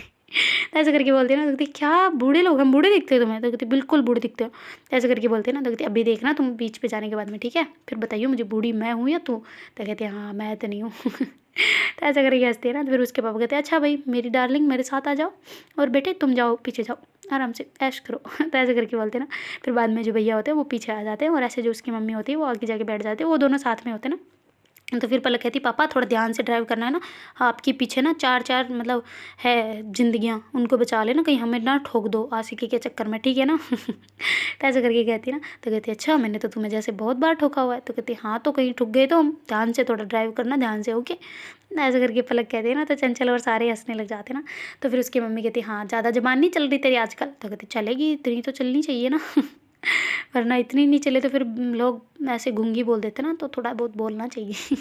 तो ऐसे करके बोलते हैं ना। तो कहती क्या बूढ़े लोग, हम बूढ़े दिखते हो तुम्हें। तो कहती बिल्कुल बूढ़े दिखते हो। तो ऐसे करके बोलते हैं ना। तो कहती अभी देखना तुम बीच पे जाने के बाद में ठीक है, फिर बताइए मुझे बूढ़ी मैं हूँ या तू। तो कहते हैं हाँ मैं तो नहीं हूँ। तो ऐसा करके हंसते हैं ना। तो फिर उसके पापा कहते हैं अच्छा भाई मेरी डार्लिंग मेरे साथ आ जाओ और बेटे तुम जाओ पीछे जाओ आराम से ऐश करो। तो ऐसे करके बोलते हैं ना। फिर बाद में जो भैया होते हैं वो पीछे आ जाते हैं और ऐसे जो उसकी मम्मी होती है वो आगे जाके बैठ जाते हैं, वो दोनों साथ में होते हैं ना। तो फिर पलक कहती पापा थोड़ा ध्यान से ड्राइव करना है ना, आपके पीछे ना चार चार मतलब है जिंदगियां, उनको बचा लेना कहीं हमें ना ठोक दो आशिकी के चक्कर में ठीक है ना। तो ऐसे करके कहती ना। तो कहती अच्छा मैंने तो तुम्हें जैसे बहुत बार ठोका हुआ है। तो कहती हाँ तो कहीं ठुक गए तो हम ध्यान से थोड़ा ड्राइव करना ध्यान से ओके। ऐसे करके पलक कहती है ना। तो चंचल और सारे हंसने लग जाते ना। तो फिर उसकी मम्मी कहती हाँ ज़्यादा जबान नहीं चल रही तेरी आजकल। तो कहती चलेगी इतनी तो चलनी चाहिए ना। वरना इतनी नहीं चले तो फिर लोग ऐसे गूंगी बोल देते ना, तो थोड़ा बहुत बोलना चाहिए।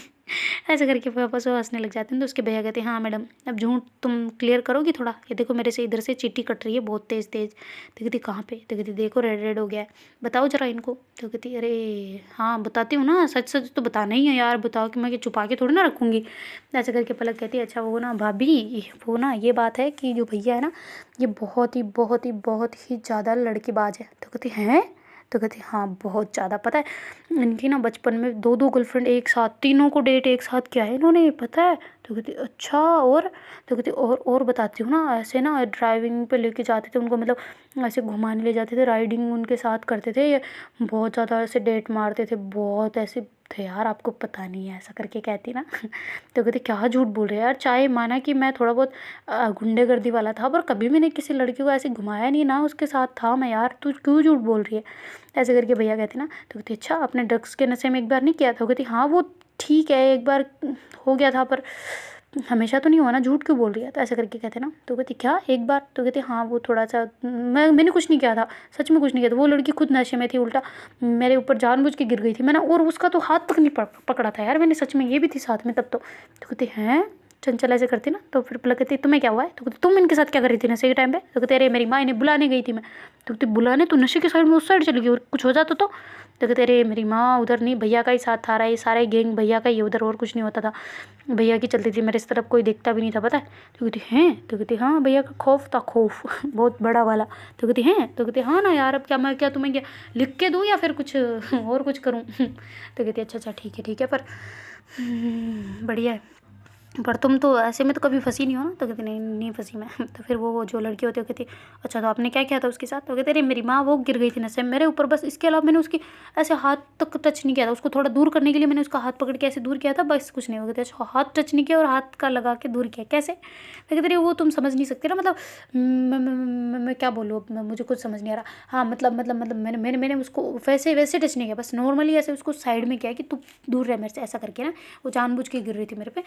ऐसे करके पापा सब हँसने लग जाते हैं। तो उसके भैया कहते हैं हाँ मैडम, अब झूठ तुम क्लियर करोगी थोड़ा, ये देखो मेरे से इधर से चींटी कट रही है बहुत तेज़ तेज़। तो कहती कहाँ पे? तो कहती देखो रेड रेड हो गया है, बताओ जरा इनको। तो कहती अरे हाँ बताती हूँ ना, सच सच तो बताना ही है यार, बताओ कि मैं ये छुपा के थोड़ी ना रखूँगी। ऐसे करके पलक कहती है अच्छा वो ना भाभी, वो ना ये बात है कि जो भैया है ना, ये बहुत ही बहुत ही बहुत ही ज़्यादा लड़केबाज है। तो कहती हैं? तो कहती हाँ बहुत ज़्यादा, पता है इनकी ना बचपन में 2-2 गर्लफ्रेंड एक साथ, तीनों को डेट एक साथ किया है इन्होंने, पता है। तो कहती अच्छा और? तो कहती और बताती हूँ ना, ऐसे ना ड्राइविंग पे लेके जाते थे उनको, मतलब ऐसे घुमाने ले जाते थे, राइडिंग उनके साथ करते थे ये, बहुत ज़्यादा ऐसे डेट मारते थे, बहुत ऐसे थे यार, आपको पता नहीं है, ऐसा करके कहती ना। तो कहती क्या झूठ बोल रहे हैं यार, चाहे माना कि मैं थोड़ा बहुत गुंडेगर्दी वाला था, पर कभी मैंने किसी लड़की को ऐसे घुमाया नहीं ना, उसके साथ था मैं यार, तू क्यों झूठ बोल रही है। ऐसे करके भैया कहते ना। तो कहती अच्छा आपने ड्रग्स के नशे में एक बार नहीं किया था? कहती हाँ वो ठीक है एक बार हो गया था, पर हमेशा तो नहीं हुआ ना, झूठ क्यों बोल रही है। तो ऐसे करके कहते ना। तो कहती क्या एक बार? तो कहती हाँ वो थोड़ा सा मैंने कुछ नहीं किया था, सच में कुछ नहीं किया था, वो लड़की खुद नशे में थी, उल्टा मेरे ऊपर जानबूझ के गिर गई थी मैंने, और उसका तो हाथ तक नहीं पकड़ा था यार मैंने, सच में ये भी थी साथ में तब तो। कहती हैं? चंचल ऐसे करती ना। तो फिर पलक कहती तुम्हें क्या हुआ है? तो कहती तुम इनके साथ क्या कर रही थी नशे के टाइम पे? तो कहते अरे मेरी माँ इन्हें बुलाने गई थी मैं। तो कहती बुलाने? तो नशे के साइड में उस साइड चली गई, और कुछ हो जाता तो? तो कहते अरे मेरी माँ उधर नहीं, भैया का ही साथ था रहा, ये सारा गैंग भैया का ही उधर, और कुछ नहीं होता था, भैया की चलती थी, मेरे इस तरफ कोई देखता भी नहीं था, पता है। तो कहती हैं? तो कहती हाँ भैया का खौफ था, खौफ बहुत बड़ा वाला। तो कहती हैं? तो कहती हाँ ना यार, अब क्या मैं क्या तुम्हें क्या लिख के दूँ या फिर कुछ और कुछ करूँ। तो कहती अच्छा अच्छा ठीक है, पर बढ़िया है, पर तुम तो ऐसे में तो कभी फंसी नहीं हो ना। तो कहती नहीं नहीं फंसी मैं। तो फिर वो जो लड़की होती है वो कहती अच्छा तो आपने क्या किया था उसके साथ? तो कहते अरे मेरी माँ वो गिर गई थी नशे में मेरे ऊपर, बस इसके अलावा मैंने उसकी ऐसे हाथ तक टच नहीं किया था, उसको थोड़ा दूर करने के लिए मैंने उसका हाथ पकड़ के ऐसे दूर किया था, बस कुछ नहीं। हो गया अच्छा हाथ टच नहीं किया और हाथ का लगा के दूर किया, कैसे? तो कहते अरे वो तुम समझ नहीं सकते ना, मतलब मैं क्या बोलूँ अब, मुझे कुछ समझ नहीं आ रहा। हाँ मतलब मैंने उसको वैसे वैसे टच नहीं किया, बस नॉर्मली ऐसे उसको साइड में किया कि तू दूर रह मेरे से, ऐसा करके ना। वो जानबूझ के गिर रही थी मेरे पे।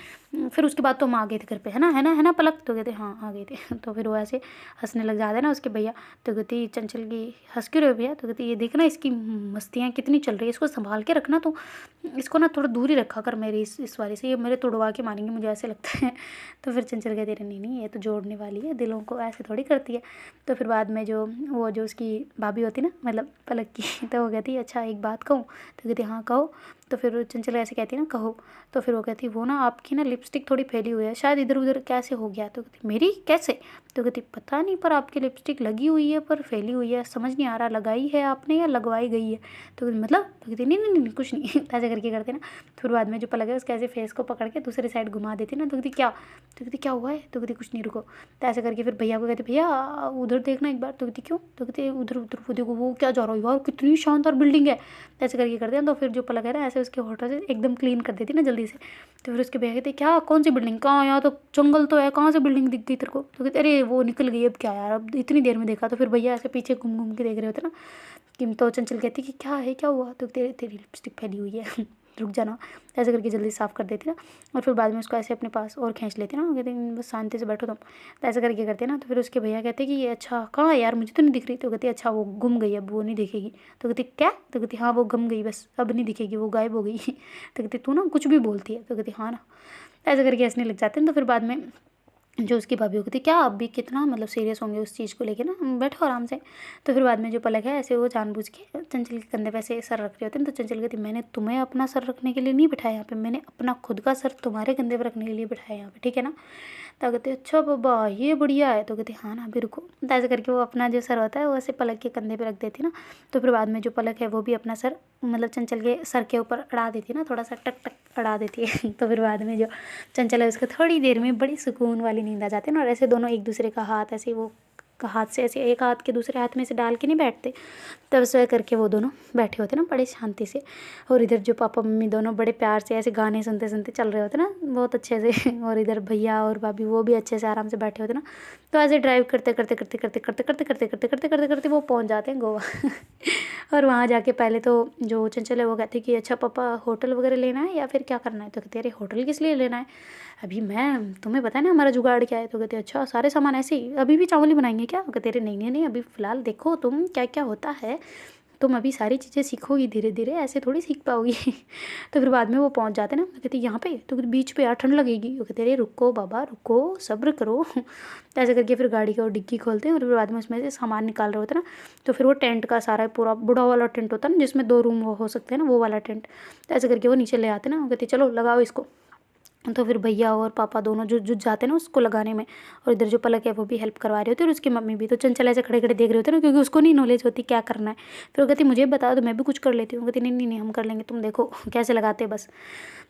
फिर उसके बाद तो हम आ गए थे घर पे, है ना पलक? तो कहते हाँ आ गए थे। तो फिर वो ऐसे हंसने लग जाते ना उसके भैया। तो कहती चंचल की हंस क्यों रहे हो भैया? तो कहती ये देखना इसकी मस्तियाँ कितनी चल रही है, इसको संभाल के रखना, तो इसको ना थोड़ा दूर ही रखा कर मेरी इस वाले से, ये मेरे तोड़वा के मारेंगे मुझे ऐसे लगता है। तो फिर चंचल कहते रहे नहीं ये तो जोड़ने वाली है, दिलों को ऐसे थोड़ी करती है। तो फिर बाद में जो उसकी भाभी होती ना, मतलब पलक की, तो वो कहती अच्छा एक बात कहूँ? तो कहती हाँ कहो। तो फिर चंचल ऐसे कहती ना कहो। तो फिर वो कहती वो ना आपकी ना लिपस्टिक थोड़ी फैली हुई है, शायद इधर उधर कैसे हो गया। तो कहती मेरी कैसे? तो कहती पता नहीं, पर आपकी लिपस्टिक लगी हुई है पर फैली हुई है, समझ नहीं आ रहा लगाई है आपने या लगवाई गई है। तो कहती मतलब? तो कहती नहीं कुछ नहीं। ऐसे करके करते ना। फिर बाद में जो पलक है उसके ऐसे फेस को पकड़ के दूसरी साइड घुमा देती ना। तो कहती क्या? तो कहती क्या हुआ है? तो कहती कुछ नहीं रुको। तो ऐसे करके फिर भैया को कहते भैया उधर देखना एक बार। तो कहती क्यों? तो कहती उधर उधर वो देखो वो क्या जा रहा है यार, कितनी शानदार बिल्डिंग है। ऐसे करके करते हैं। तो फिर जो पलक है ना ऐसे उसके होटल से एकदम क्लीन कर देती ना जल्दी से। तो फिर उसके भैया कहते क्या कौन सी बिल्डिंग, कहाँ, यहाँ तो जंगल तो है, कहाँ से बिल्डिंग दिख गई तेरे को? तो कहते अरे वो निकल गई, अब क्या यार, अब इतनी देर में देखा। तो फिर भैया ऐसे पीछे घूम घूम के देख रहे होते ना कि, तो चंचल कहती कि क्या है क्या हुआ? तो तेरी तेरी लिपस्टिक फैली हुई है। रुक जाना। ऐसे करके जल्दी साफ़ कर देती ना। और फिर बाद में उसको ऐसे अपने पास और खींच लेते ना, कहते बस शांति से बैठो तुम। तो ऐसे करके करते ना। तो फिर उसके भैया कहते कि ये अच्छा कहाँ है यार, मुझे तो नहीं दिख रही। तो कहती अच्छा वो गुम गई, अब वो नहीं दिखेगी। तो कहती क्या? तो कहती हाँ वो गुम गई, बस अब नहीं दिखेगी, वो गायब हो गई। तो कहती तू ना कुछ भी बोलती है। तो कहती हाँ ना। ऐसे करके हंसने लग जाते हैं। तो फिर बाद में जो उसकी भाभी होती क्या आप भी कितना मतलब सीरियस होंगे उस चीज़ को लेके ना, बैठो आराम से। तो फिर बाद में जो पलक है ऐसे वो जानबूझ के चंचल के कंधे पे ऐसे सर रख रहे होते हैं। तो चंचल कहती मैंने तुम्हें अपना सर रखने के लिए नहीं बिठाया यहाँ पे, मैंने अपना खुद का सर तुम्हारे कंधे पर रखने के लिए बिठाया यहाँ पे, ठीक है ना? तो कहते अच्छा बाबा ये बढ़िया है। तो कहते हाँ ना अभी रुको। तो ऐसे करके वो अपना जो सर होता है वो ऐसे पलक के कंधे पे रख देती ना। तो फिर बाद में जो पलक है वो भी अपना सर मतलब चंचल के सर के ऊपर अड़ा देती है ना, थोड़ा सा टक टक अड़ा देती है। तो फिर बाद में जो चंचल है उसको थोड़ी देर में बड़ी सुकून वाली नींद आ जाती है ना। और ऐसे दोनों एक दूसरे का हाथ ऐसे वो हाथ से ऐसे एक हाथ के दूसरे हाथ में से डाल के नहीं बैठते, तब से करके वो दोनों बैठे होते ना बड़े शांति से। और इधर जो पापा मम्मी दोनों बड़े प्यार से ऐसे गाने सुनते सुनते चल रहे होते ना बहुत अच्छे से। और इधर भैया और भाभी वो भी अच्छे से आराम से बैठे होते ना। तो ऐसे ड्राइव करते करते करते करते करते करते करते करते करते करते करते वो पहुँच जाते हैं गोवा। और वहाँ जाके पहले तो जो चंचल है वो कहते कि अच्छा पापा होटल वगैरह लेना है या फिर क्या करना है? तो कहते अरे होटल किस लिए लेना है, अभी मैं तुम्हें पता है ना हमारा जुगाड़ क्या है। तो कहते अच्छा सारे सामान ऐसे ही, अभी भी चावल ही बनाएंगे क्या? कहते अरे नहीं नहीं नहीं, अभी फ़िलहाल देखो तुम क्या क्या होता है, तुम अभी सारी चीज़ें सीखोगी धीरे धीरे, ऐसे थोड़ी सीख पाओगी। तो फिर बाद में वो पहुंच जाते ना, कहती यहाँ पे तो बीच पे यार ठंड लगेगी। वो कहते अरे रुको बाबा रुको, सब्र करो। तो ऐसे करके फिर गाड़ी का डिग्गी खोलते हैं और फिर बाद में उसमें से सामान निकाल रहे होते हैं ना। तो फिर वो टेंट का सारा पूरा बड़ा वाला टेंट होता है ना, जिसमें 2 रूम हो सकते हैं ना, वो वाला टेंट। तो ऐसे करके वो नीचे ले आते ना, वो कहते चलो लगाओ इसको। तो फिर भैया और पापा दोनों जो जुट जाते हैं ना उसको लगाने में, और इधर जो पलक है वो भी हेल्प करवा रहे होते हैं, और उसकी मम्मी भी। तो चंचल ऐसे खड़े खड़े देख रहे होते हैं ना, क्योंकि उसको नहीं नॉलेज होती क्या करना है। फिर वो कहती मुझे बता दो, मैं भी कुछ कर लेती हूँ। कहती नहीं नहीं नहीं, हम कर लेंगे, तुम देखो कैसे लगाते हैं बस।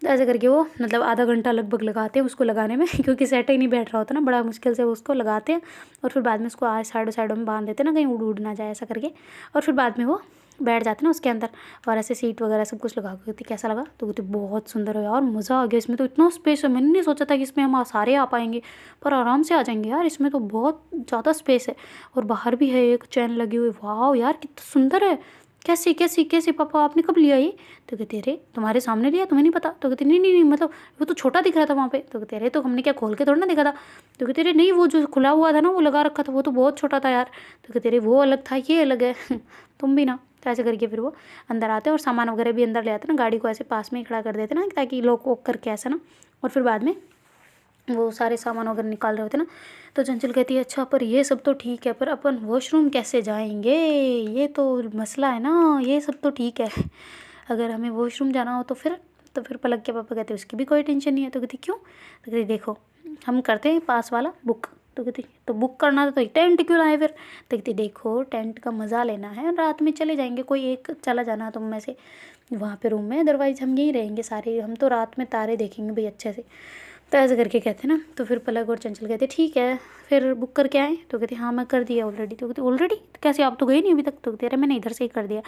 तो ऐसे करके वो मतलब आधा घंटा लगभग लगाते हैं उसको लगाने में, क्योंकि सेट ही नहीं बैठ रहा होता ना, बड़ा मुश्किल से उसको लगाते हैं। और फिर बाद में उसको साइडों साइडों में बांध देते हैं ना, कहीं उड़ ना जाए ऐसा करके। और फिर बाद में वो बैठ जाते ना उसके अंदर, और ऐसे सीट वगैरह सब कुछ लगा के। कहती कैसा लगा? तो कहती बहुत सुंदर है यार, मज़ा आ गया इसमें, तो इतना स्पेस है, मैंने नहीं सोचा था कि इसमें हम सारे आ पाएंगे, पर आराम से आ जाएंगे यार, इसमें तो बहुत ज़्यादा स्पेस है। और बाहर भी है एक चैन लगी हुई, वाह यार कितना सुंदर है। कैसे कैसे कैसे पापा आपने कब लिया ये? तो कहते अरे तुम्हारे सामने लिया, तुम्हें नहीं पता? तो कहते नहीं नहीं नहीं, मतलब वो तो छोटा दिख रहा था वहाँ पे। तो कहते अरे तो हमने क्या खोल के थोड़ा ना देखा था? तो कहते अरे नहीं, वो जो खुला हुआ था ना वो लगा रखा था, वो तो बहुत छोटा था यार। तो कहते अरे वो अलग था ये अलग है। तुम भी ना। तो ऐसे करके फिर वो अंदर आते हैं और सामान वगैरह भी अंदर ले आते हैं ना, गाड़ी को ऐसे पास में ही खड़ा कर देते हैं ना, ताकि लॉक वॉक करके ऐसा ना। और फिर बाद में वो सारे सामान वगैरह निकाल रहे होते ना। तो चंचल कहती है अच्छा पर ये सब तो ठीक है, पर अपन वॉशरूम कैसे जाएंगे, ये तो मसला है ना। ये सब तो ठीक है, अगर हमें वॉशरूम जाना हो तो फिर पलक के पापा कहते उसकी भी कोई टेंशन नहीं है। तो कहती क्यों? तो कहती देखो हम करते हैं पास वाला बुक। तो कहती तो बुक करना था तो टेंट क्यों लाए फिर? तो कहती देखो टेंट का मज़ा लेना है, रात में चले जाएंगे, कोई एक चला जाना तुम में से वहाँ पे रूम में, अदरवाइज़ हम यहीं रहेंगे सारे, हम तो रात में तारे देखेंगे भाई अच्छे से। तो ऐसे करके कहते ना। तो फिर पलक और चंचल कहते ठीक है फिर बुक करके आए? तो कहते हाँ मैं कर दिया ऑलरेडी। तो कहते ऑलरेडी कैसे, आप तो गए नहीं अभी तक? तो कहते अरे मैंने इधर से ही कर दिया।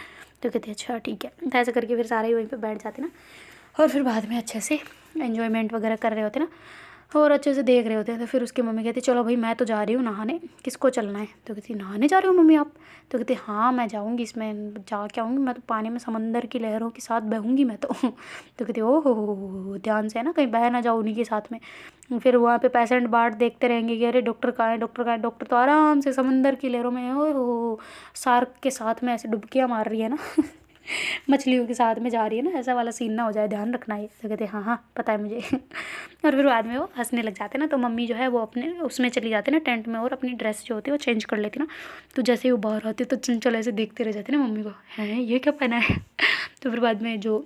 तो कहते अच्छा ठीक है। तो ऐसे करके फिर सारे वहीं पे बैठ जाते ना, और फिर बाद में अच्छे से एन्जॉयमेंट वगैरह कर रहे होते ना, और अच्छे से देख रहे होते हैं। तो फिर उसकी मम्मी कहती चलो भाई मैं तो जा रही हूँ नहाने, किसको चलना है? तो कहती नहाने जा रही हो मम्मी आप? तो कहती हाँ मैं जाऊँगी, इसमें जा के आऊँगी मैं तो, पानी में समंदर की लहरों के साथ बहूँगी मैं तो। तो कहती ओ हो ध्यान से है ना, कहीं बह ना जाओ उन्हीं के साथ में। फिर वहाँ पे पेशेंट बाट देखते रहेंगे कि अरे डॉक्टर कहाँ है, डॉक्टर कहाँ है। डॉक्टर तो आराम से समंदर की लहरों में ओ हो शार्क के साथ में ऐसे डुबकियाँ मार रही है ना। मछलियों के साथ में जा रही है ना, ऐसा वाला सीन ना हो जाए, ध्यान रखना ये। तो कहते हाँ हाँ पता है मुझे। और फिर बाद में वो हंसने लग जाते ना। तो मम्मी जो है वो अपने उसमें चली जाती ना टेंट में, और अपनी ड्रेस जो होती है वो चेंज कर लेती ना। तो जैसे ही वो बाहर आती तो चंचल ऐसे देखते रह जाते ना मम्मी को, हैं ये क्या पहना है? तो फिर बाद में जो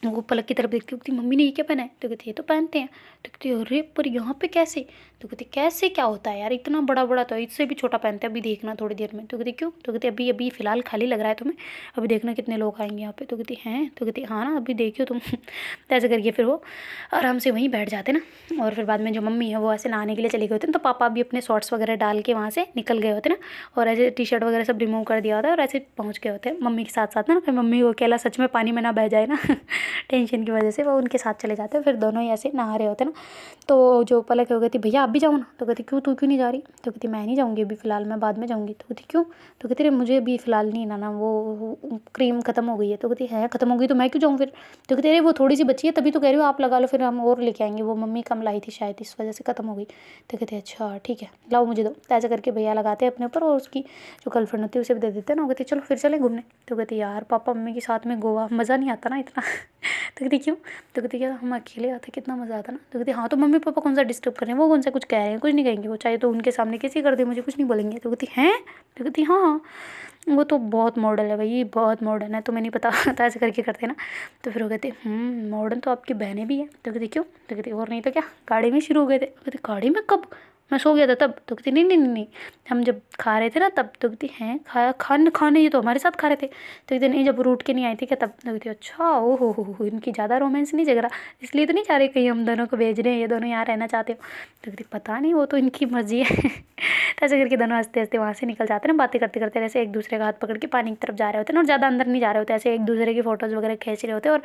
वो पलक की तरफ देखती होती मम्मी ने ये क्या पहना है? तो कहती ये तो पहनते हैं। तो कहती अरे पर यहाँ पे कैसे? तो कहती कैसे क्या होता है यार, इतना बड़ा बड़ा तो इससे भी छोटा पहनते हैं, अभी देखना थोड़ी देर में। तो कहती क्यों? तो कहती अभी अभी फ़िलहाल खाली लग रहा है तुम्हें, अभी देखना कितने लोग आएंगे यहाँ पे। तो कहती हैं? तो कहती हाँ ना अभी देखियो तुम। तो ऐसे करके फिर वो आराम से वहीं बैठ जाते ना। और फिर बाद में जो मम्मी है वो ऐसे नहाने के लिए चले गए होते हैं, तो पापा भी अपने शॉर्ट्स वगैरह डाल के वहाँ से निकल गए होते ना, और ऐसे टी शर्ट वगैरह सब रिमूव कर दिया होता है, और ऐसे पहुँच गए होते हैं मम्मी के साथ साथ ना। फिर मम्मी को अकेला सच में पानी में ना बह जाए ना, टेंशन की वजह से वो उनके साथ चले जाते हैं। फिर दोनों ही ऐसे नहा रहे होते हैं ना। तो जो पलक हो गई थी भैया आप भी जाओ ना। तो कहती क्यों, तू क्यों नहीं जा रही? तो कहती मैं नहीं जाऊँगी अभी फ़िलहाल, मैं बाद में जाऊँगी। तो कहती क्यों? तो कहती अरे मुझे अभी फ़िलहाल नहीं नहाना, वो क्रीम ख़त्म हो गई है। तो कहती है ख़त्म हो गई तो मैं क्यों जाऊँ फिर? तो कहती अरे वो थोड़ी सी बची है तभी तो कह रही हो आप लगा लो, फिर हम और लेके आएंगे, वो मम्मी कम लाई थी शायद इस वजह से ख़त्म हो गई। तो कहते अच्छा ठीक है लाओ मुझे दो। तो ऐसे करके भैया लगाते हैं अपने ऊपर, और उसकी जो गर्लफ्रेंड होती है उसे भी दे देते हैं ना। वो कहती चलो फिर चले घूमने। तो कहती यार पापा मम्मी के साथ में गोवा मज़ा नहीं आता ना इतना। तो कहती क्यों? तो कहती क्या हम अकेले आते कितना मज़ा आता ना। तो कहती हाँ तो मम्मी पापा कौन सा डिस्टर्ब कर रहे हैं, वो कौन सा कुछ कह रहे हैं, कुछ नहीं कहेंगे, वो चाहे तो उनके सामने किसी कर दे मुझे कुछ नहीं बोलेंगे। तो कहती हैं? तो कहती हाँ वो तो बहुत मॉडल है भाई, बहुत मॉडर्न है, तुम्हें नहीं पता। तो ऐसे करके करते ना। तो फिर वो कहते मॉडर्न तो आपकी बहनें भी हैं। तो कहती क्यों? तो कहती और नहीं तो क्या, गाड़ी में शुरू हो गए थे। कहती गाड़ी में कब, मैं सो गया था तब। तो कहती नहीं नहीं नहीं नहीं, हम जब खा रहे थे ना तब। तो कहती हैं खाया खाने ये तो हमारे साथ खा रहे थे। तो कहती नहीं जब रूठ के नहीं आई थी क्या तब? तो कहती अच्छा ओ हो इनकी ज़्यादा रोमांस नहीं जग रहा, इसलिए तो नहीं चाह रहे कहीं हम दोनों को भेज रहे हैं, ये दोनों यहाँ रहना चाहते हो। तो कहती पता नहीं वो तो इनकी मर्जी है। तो ऐसे करके दोनों हंसते हंसते वहाँ से निकल जाते हैं ना, बातें करते करते ऐसे एक दूसरे का हाथ पकड़ के पानी की तरफ जा रहे होते हैं, और ज़्यादा अंदर नहीं जा रहे होते, ऐसे एक दूसरे की फ़ोटोज़ वगैरह खींच रहे होते हैं और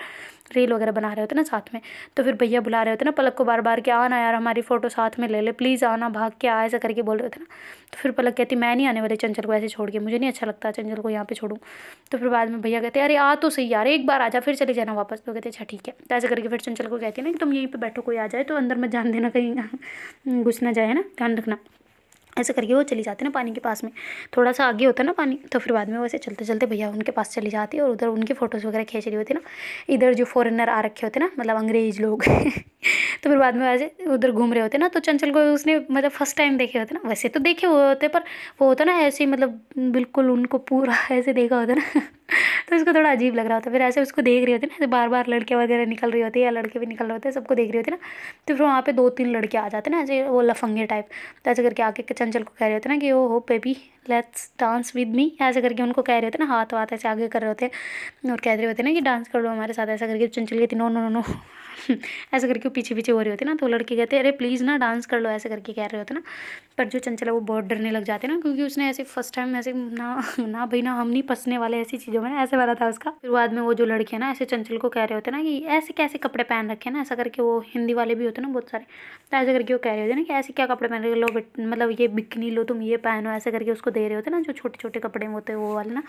रील वगैरह बना रहे होते हैं ना साथ में। तो फिर भैया बुला रहे होते हैं ना पलक को बार बार कि आना यार हमारी फ़ोटो साथ में ले ले प्लीज़, आना भाग के आ, ऐसा करके बोल रहे थे ना। तो फिर पलक कहती मैं नहीं आने वाली चंचल को ऐसे छोड़ के, मुझे नहीं अच्छा लगता चंचल को यहाँ पे छोड़ूँ। तो फिर बाद में भैया कहते अरे आ तो सही यार, एक बार आ जा फिर चले जाना वापस। तो कहते अच्छा ठीक है। तो ऐसे करके फिर चंचल को कहती है ना कि तुम यहीं पे बैठो, कोई आ जाए तो अंदर मत जान देना, कहीं घुस ना जाए, है ना, ध्यान रखना। ऐसे करके वो चली जाती है ना पानी के पास में, थोड़ा सा आगे होता है ना पानी, तो फिर बाद में वो ऐसे चलते चलते भैया उनके पास चली जाती है और उधर उनकी फ़ोटोज़ वगैरह खींच रही होती है ना। इधर जो फॉरेनर आ रखे होते हैं ना, मतलब अंग्रेज लोग तो फिर बाद में ऐसे उधर घूम रहे होते ना, तो चंचल को उसने मतलब फर्स्ट टाइम देखे होते ना, वैसे तो देखे हुए होते पर वो होता ना ऐसे मतलब बिल्कुल उनको पूरा ऐसे देखा होता ना तो उसको थोड़ा अजीब लग रहा होता। फिर ऐसे उसको देख रही होती ना, ऐसे बार बार लड़के वगैरह निकल रही होती है या लड़के भी निकल रहे होते हैं, सबको देख रही होती ना। तो फिर वहाँ पे 2-3 लड़के आ जाते ना ऐसे, वो लफंगे टाइप। तो ऐसे करके आके चंचल को कह रहे होते ना कि ओ हो baby let's dance with me, ऐसे करके उनको कह रहे होते ना, हाथ वाथ ऐसे आगे कर रहे होते हैं और कह रहे होते ना कि डांस कर लो हमारे साथ। ऐसा करके चंचल कहती नो नो नो नो ऐसे करके वो पीछे पीछे हो रही होती ना, तो लड़के कहते अरे प्लीज़ ना डांस कर लो, ऐसे करके कह रहे होते ना। पर जो चंचल है वो बहुत डरने लग जाते ना, क्योंकि उसने ऐसे फर्स्ट टाइम ऐसे ना ना भाई ना हम नहीं फंसने वाले ऐसी चीज़ों में, ऐसे वाला था उसका। फिर बाद में वो जो लड़के हैं ना ऐसे चंचल को कह रहे होते ना कि ऐसे कैसे कपड़े पहन रखे हैं ना, ऐसा करके वो हिंदी वाले भी होते ना बहुत सारे। तो ऐसे करके वो कह रहे होते ना कि ऐसे क्या कपड़े पहन रहे हो, लो मतलब ये बिकनी लो तुम, ये पहनो, ऐसे करके उसको दे रहे होते ना जो छोटे छोटे कपड़े होते हैं वो वाले ना।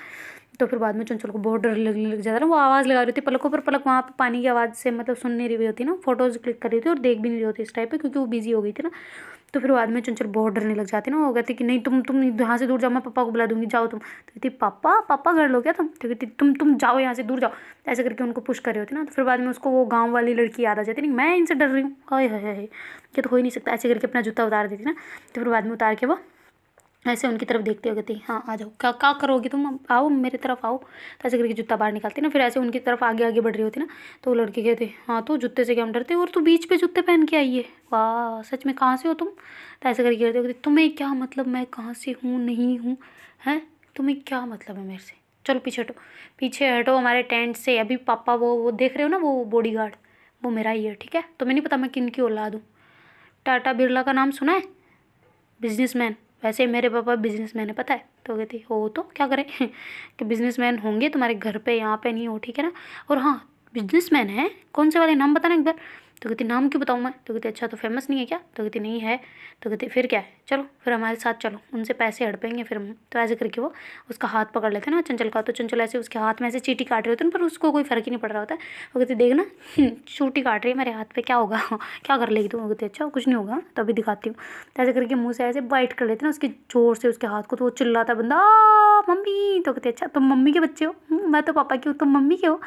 तो फिर बाद में चंचल को बहुत डर लगने लग जाता है ना, वो आवाज़ लगा रही होती पलकों पर पलक, वहाँ पे पानी की आवाज़ से मतलब सुन नहीं रही होती ना, फोटोज़ क्लिक कर रही थी और देख भी नहीं रही होती इस टाइप पे, क्योंकि वो बिजी हो गई थी ना। तो फिर बाद में चंचल बहुत डरने लग जाती ना, वो कहती कि नहीं तुम यहाँ से दूर जाओ, मैं पापा को बुला दूंगी, जाओ तुम। तो कहती पापा पापा कर लो क्या तुम, तो कहती तुम जाओ यहाँ से दूर जाओ, ऐसे करके उनको पुश कर रही होती ना। तो फिर बाद में उसको वो गाँव वाली लड़की याद आ जाती, नहीं मैं इनसे डर रही हूँ, हाय हाय हाय ये तो हो ही नहीं सकता, ऐसे करके अपना जूता उतार देती ना। तो फिर बाद में उतार के वो ऐसे उनकी तरफ देखते हो कहती हाँ आ जाओ, क्या क्या करोगी तुम, आओ मेरे तरफ आओ। तो ऐसे करके जूता बाहर निकालती ना, फिर ऐसे उनकी तरफ आगे आगे बढ़ रही होती ना। तो वो लड़के कहते हाँ तो जूते से क्या हम डरते, और तू बीच पे जूते पहन के आई है, वाह सच में कहाँ से हो तुम। तो ऐसे करके कहते कहते तुम्हें क्या मतलब मैं कहाँ से हूँ नहीं हूँ, हैं तुम्हें क्या मतलब है मेरे से, चलो पीछे हटो, पीछे हटो हमारे टेंट से। अभी पापा वो देख रहे हो ना वो बॉडी गार्ड, वो मेरा ही है ठीक है, तुम्हें नहीं पता मैं किन की औलाद हूँ। टाटा बिरला का नाम सुना है, बिजनेसमैन, वैसे मेरे पापा बिजनेसमैन है पता है। तो कहती हो तो क्या करें कि बिजनेसमैन होंगे तुम्हारे घर पे यहाँ पे नहीं हो ठीक है ना। और हाँ बिजनेसमैन है, कौन से वाले नाम बताना एक बार। तो कहती नाम क्यों बताऊँ मैं, तो कहती अच्छा तो फेमस नहीं है क्या, तो कहती नहीं है। तो कहती फिर क्या है, चलो फिर हमारे साथ चलो, उनसे पैसे हड़पेंगे फिर हम। तो ऐसे करके वो उसका हाथ पकड़ लेते हैं ना चंचल का, तो चंचल ऐसे उसके हाथ में ऐसे चीटी काट रहे होते हैं, पर उसको कोई फ़र्क ही नहीं पड़ रहा होता है। वो कहती देख ना चूटी काट रही है मेरे हाथ पे, क्या होगा क्या कर लेगी तुम, वो कहती अच्छा कुछ नहीं होगा तभी दिखाती हूँ। तो ऐसे करके मुँह से ऐसे बाइट कर लेते ना उसके जोर से उसके हाथ को, तो वो चिल्लाता है बंदा मम्मी। तो कहते अच्छा तुम मम्मी के बच्चे हो, मैं तो पापा की हूँ, तुम मम्मी के हो,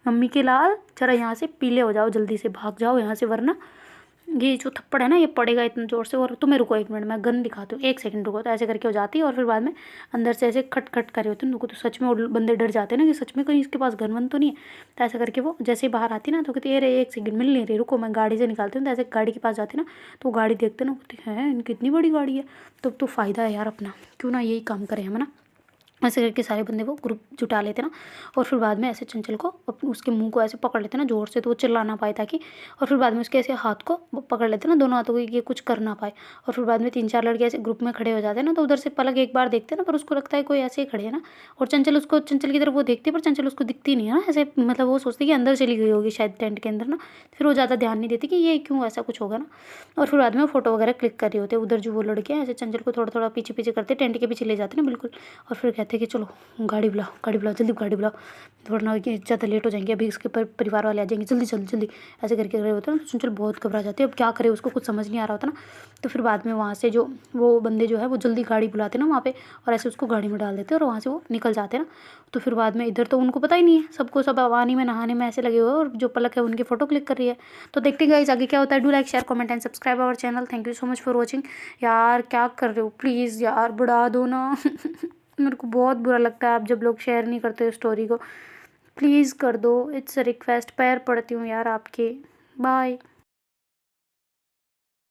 मम्मी के लाल जरा यहाँ से पीले हो जाओ, जल्दी से भाग जाओ यहाँ से, वरना ये जो थप्पड़ है ना ये पड़ेगा इतना ज़ोर से। और तुम्हें रुको 1 मिनट मैं गन दिखाती हूँ, 1 सेकंड रुको। तो ऐसे करके हो जाती है और फिर बाद में अंदर से ऐसे खट खट करे होते हैं उनको, तो सच में वो बंदे डर जाते हैं ना कि सच में कहीं इसके पास गन वन तो नहीं है। तो ऐसा करके वो जैसे ही बाहर आती ना तो कहती अरे 1 सेकंड मिल नहीं रही, रुको मैं गाड़ी से निकालती हूँ। तो ऐसे गाड़ी के पास जाती ना, तो वो गाड़ी देखते ना, कहती है इनकी इतनी बड़ी गाड़ी है, तो फ़ायदा है यार अपना, क्यों ना यही काम करें हम ना। ऐसे करके सारे बंदे वो ग्रुप जुटा लेते ना, और फिर बाद में ऐसे चंचल को उसके मुंह को ऐसे पकड़ लेते ना जोर से, तो वो चिल्ला ना पाए ताकि। और फिर बाद में उसके ऐसे हाथ को वो पकड़ लेते ना दोनों हाथों को, ये कुछ कर ना पाए। और फिर बाद में 3-4 लड़के ऐसे ग्रुप में खड़े हो जाते हैं ना, तो उधर से पलक एक बार देखते हैं ना, पर उसको लगता है कोई ऐसे ही खड़े है ना। और चंचल की तरफ वो देखती है, पर चंचल उसको दिखती नहीं है ना, ऐसे मतलब वो सोचती है कि अंदर चली गई होगी शायद टेंट के अंदर ना। फिर वो ज़्यादा ध्यान नहीं देती कि ये क्यों ऐसा कुछ होगा ना। और फिर बाद में फोटो वगैरह क्लिक कर रही होती है, उधर जो वो लड़के हैं ऐसे चंचल को थोड़ा थोड़ा पीछे पीछे करते टेंट के पीछे ले जाते ना बिल्कुल। और फिर कहते हैं कि चलो गाड़ी बुलाओ जल्दी गाड़ी बुलाओ, वरना ये ज़्यादा लेट हो जाएंगे, अभी इसके परिवार वाले आ जाएंगे, जल्दी जल्दी जल्दी। ऐसे करके रहे होते हैं ना, तो चंचल बहुत घबरा जाती है, अब क्या करे उसको कुछ समझ नहीं आ रहा होता ना। तो फिर बाद में वहाँ से जो वो बंदे जो है वो जल्दी गाड़ी बुलाते ना वहाँ पे, और ऐसे उसको गाड़ी में डाल देते हैं और वहाँ से वो निकल जाते हैं ना। तो फिर बाद में इधर तो उनको पता ही नहीं है, सबको सब पानी में नहाने में ऐसे लगे हुए हैं, और जो पलक है उनकी फ़ोटो क्लिक कर रही है। तो देखते गाइस आगे क्या होता है। Do like share comment and subscribe our channel. Thank you so much for watching. यार क्या कर रहे हो, प्लीज़ यार बढ़ा दो ना मेरे को बहुत बुरा लगता है आप जब लोग शेयर नहीं करते हो स्टोरी को, प्लीज़ कर दो, इट्स अ रिक्वेस्ट, पैर पड़ती हूँ यार आपके। बाय।